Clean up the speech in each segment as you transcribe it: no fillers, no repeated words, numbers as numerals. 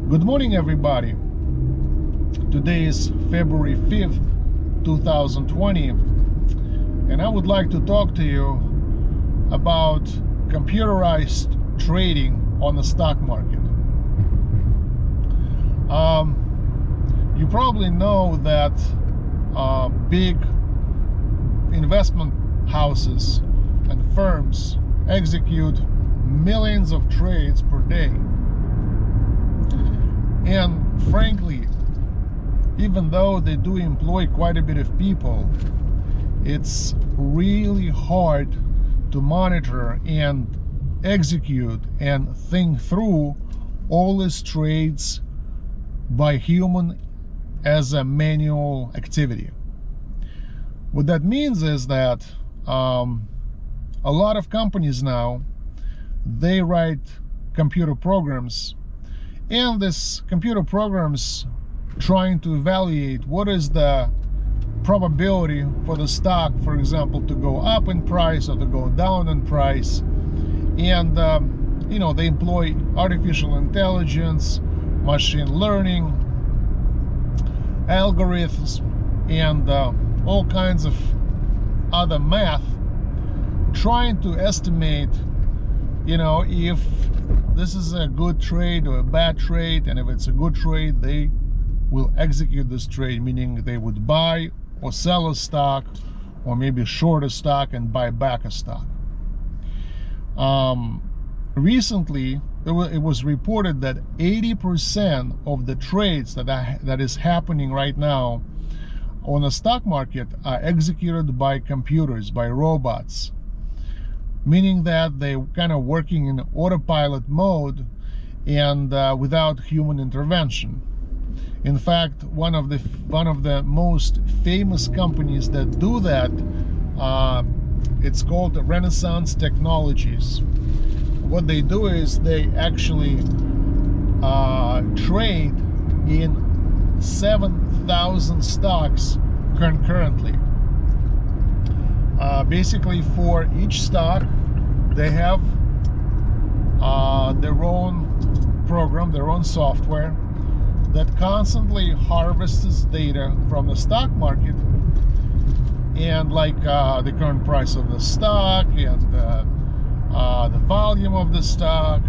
Good morning, everybody. Today is February 5th, 2020, and I would like to talk to you about computerized trading on the stock market. You probably know that big investment houses and firms execute millions of trades per day. And frankly, even though they do employ quite a bit of people, it's really hard to monitor and execute and think through all these trades by human as a manual activity. What that means is that a lot of companies now, they write computer programs, and these computer programs trying to evaluate what is the probability for the stock, for example, to go up in price or to go down in price. And they employ artificial intelligence, machine learning, algorithms, and all kinds of other math, trying to estimate if this is a good trade or a bad trade. And if it's a good trade, they will execute this trade, meaning they would buy or sell a stock, or maybe short a stock and buy back a stock. Recently, it was reported that 80% of the trades that is happening right now on the stock market are executed by computers, by robots, meaning that they're kind of working in autopilot mode and without human intervention. In fact, one of the most famous companies that do that, it's called Renaissance Technologies. What they do is they actually trade in 7,000 stocks concurrently. Basically, for each stock, they have their own program, their own software that constantly harvests data from the stock market, and like the current price of the stock, and the volume of the stock,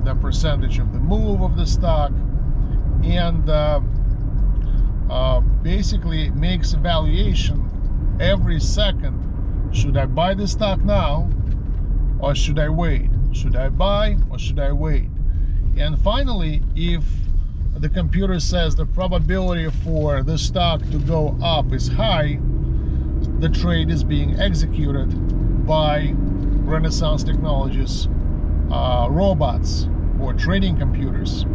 the percentage of the move of the stock, and basically makes a valuation every second. Should I buy the stock now, or should I wait? Should I buy or should I wait? And finally, if the computer says the probability for the stock to go up is high, the trade is being executed by Renaissance Technologies robots or trading computers.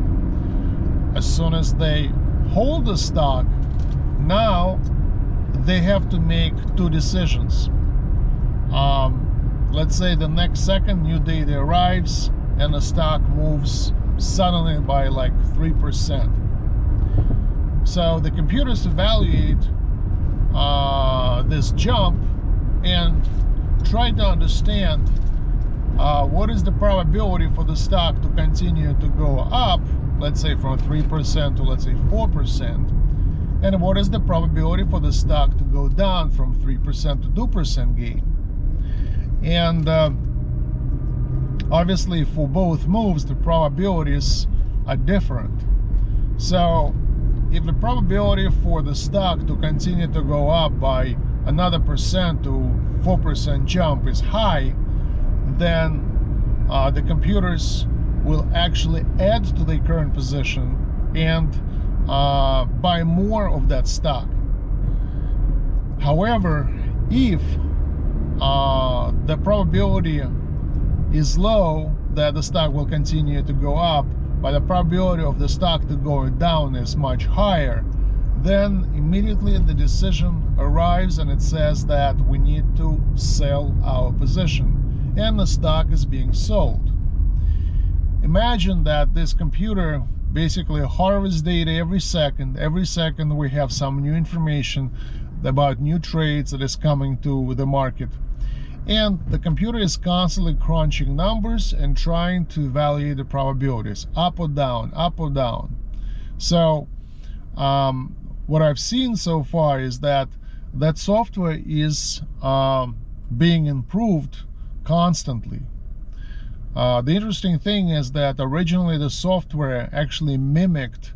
As soon as they hold the stock, now they have to make two decisions. Let's say the next second new data arrives and the stock moves suddenly by like 3%. So the computers evaluate this jump and try to understand what is the probability for the stock to continue to go up, let's say from 3% to let's say 4%, and what is the probability for the stock to go down from 3% to 2% gain. And obviously for both moves, the probabilities are different. So if the probability for the stock to continue to go up by another % to 4% jump is high, then the computers will actually add to the current position and buy more of that stock. However, if the probability is low that the stock will continue to go up, but the probability of the stock to go down is much higher, then immediately the decision arrives and it says that we need to sell our position, and the stock is being sold. Imagine that this computer basically harvests data every second. Every second we have some new information about new trades that is coming to the market. And the computer is constantly crunching numbers and trying to evaluate the probabilities, up or down, up or down. So what I've seen so far is that software is being improved constantly. The interesting thing is that originally the software actually mimicked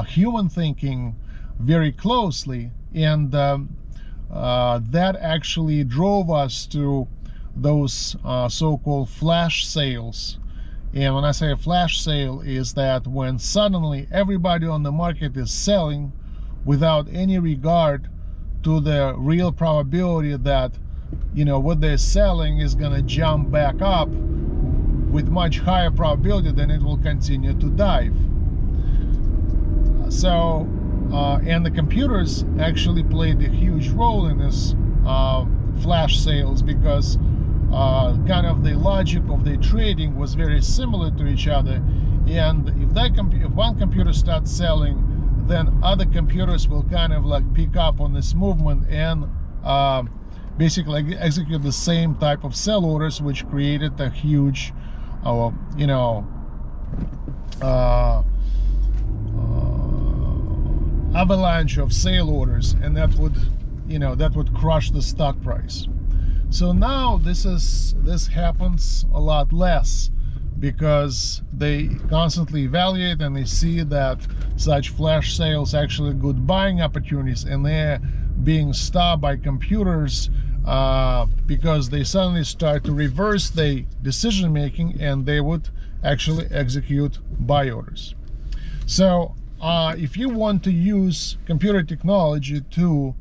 human thinking very closely, and that actually drove us to those so-called flash sales. And when I say a flash sale, is that when suddenly everybody on the market is selling without any regard to the real probability that, you know, what they're selling is going to jump back up with much higher probability than it will continue to dive. So and the computers actually played a huge role in this flash sales, because kind of the logic of the trading was very similar to each other, and if one computer starts selling, then other computers will kind of like pick up on this movement and basically execute the same type of sell orders, which created a huge you know, avalanche of sale orders, and that would, you know, that would crush the stock price. So now this happens a lot less, because they constantly evaluate and they see that such flash sales actually good buying opportunities, and they're being stopped by computers because they suddenly start to reverse their decision making, and they would actually execute buy orders. So if you want to use computer technology to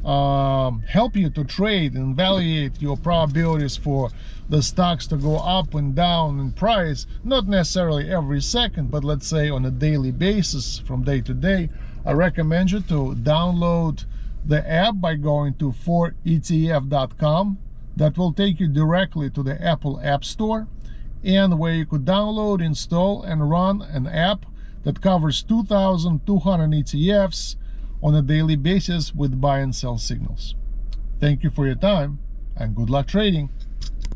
help you to trade and evaluate your probabilities for the stocks to go up and down in price, not necessarily every second, but let's say on a daily basis from day to day, I recommend you to download the app by going to foretf.com. That will take you directly to the Apple App Store, and where you could download, install, and run an app that covers 2,200 ETFs on a daily basis with buy and sell signals. Thank you for your time, and good luck trading.